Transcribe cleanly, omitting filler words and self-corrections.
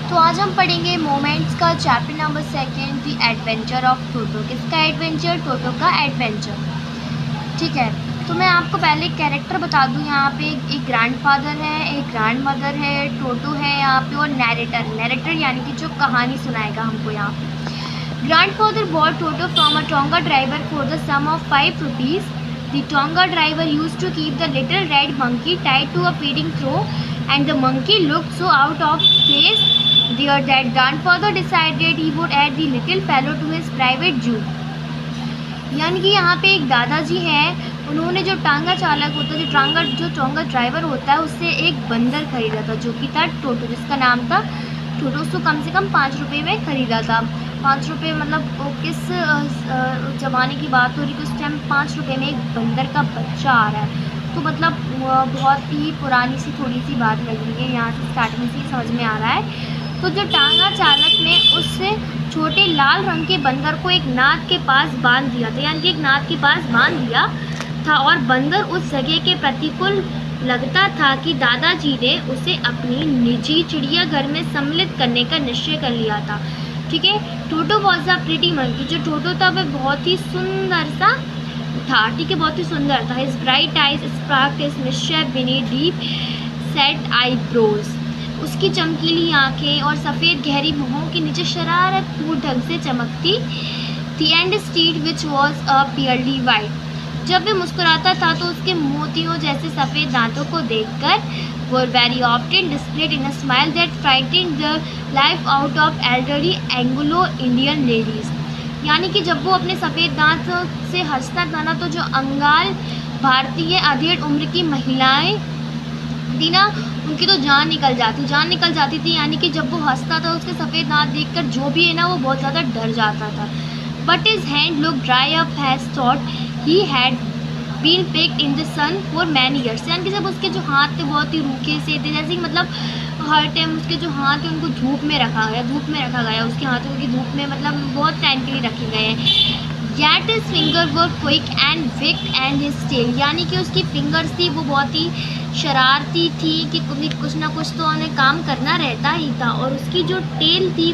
तो आज हम पढ़ेंगे मोमेंट्स का chapter number 2 the adventure of Toto. किसका एडवेंचर? टोटो का एडवेंचर। ठीक है, तो मैं आपको पहले एक कैरेक्टर बता दूं। यहाँ पे एक ग्रैंडफादर है, एक ग्रैंड मदर है, टोटो है यहाँ पे, और नैरेटर यानी कि जो कहानी सुनाएगा हमको यहाँ पे। Grandfather bought Toto from a tonga driver for the sum of 5 rupees. The Tonga driver used to keep the little red monkey tied to a feeding trough, and the monkey looked so out of place there that grandfather decided he would add the little fellow to his private zoo. यानी कि यहाँ पे एक दादाजी हैं, उन्होंने जो टांगा चालक होता है, जो टोंगा ड्राइवर होता है, उससे एक बंदर खरीदा था जो कि था टोटो, जिसका नाम था टोटो। उसको कम से कम 5 रुपये में खरीदा था। 5 रुपये मतलब किस ज़माने की बात हो रही है, उस टाइम 5 रुपये में एक बंदर का बच्चा आ रहा है। तो मतलब बहुत ही पुरानी सी थोड़ी सी बात लग रही है, यहाँ से स्टार्टिंग से ही समझ में आ रहा है। तो जो टांगा चालक ने उससे छोटे लाल रंग के बंदर को एक नाद के पास बांध दिया था, यानी कि एक नाद के पास बांध दिया था, और बंदर उस जगह के प्रतिकूल लगता था कि दादाजी ने उसे अपनी निजी चिड़ियाघर में सम्मिलित करने का निश्चय कर लिया था। ठीक है, Toto was a pretty monkey. जो टोटो था वह बहुत ही सुंदर सा था। ठीक है, बहुत ही सुंदर था। His bright eyes sparked his mischief beneath deep set eyebrows. उसकी चमकीली आंखें और सफ़ेद गहरी मुँहों के नीचे शरारतपूर्ण ढंग से चमकती थी। And street which was a pearly white. जब वह मुस्कुराता था तो उसके मोतियों जैसे सफ़ेद दांतों को देखकर were very often displayed in a smile that frightened the life out of elderly Anglo-Indian ladies. यानी कि जब वो अपने सफ़ेद दांतों से हंसता था ना, तो जो अंगाल भारतीय अधेड़ उम्र की महिलाएं थी ना, उनकी तो जान निकल जाती थी। यानी कि जब वो हंसता था, उसके सफ़ेद दांत देखकर जो भी है ना, वो बहुत ज़्यादा डर जाता था। But his hand look dry up has thought he had been picked in the sun for many years. यानी कि जब उसके जो हाथ थे बहुत ही रूखे से थे, जैसे कि मतलब हर टाइम उसके जो हाथ हैं उनको धूप में रखा गया उसके हाथों की धूप में मतलब बहुत टाइम के लिए रखे गए हैं। Yet his fingers were quick and wicked and his tail, यानी कि उसकी फिंगर्स थी वो बहुत ही शरारती थी कि कुछ ना कुछ तो उन्हें काम करना रहता ही था, और उसकी जो टेल थी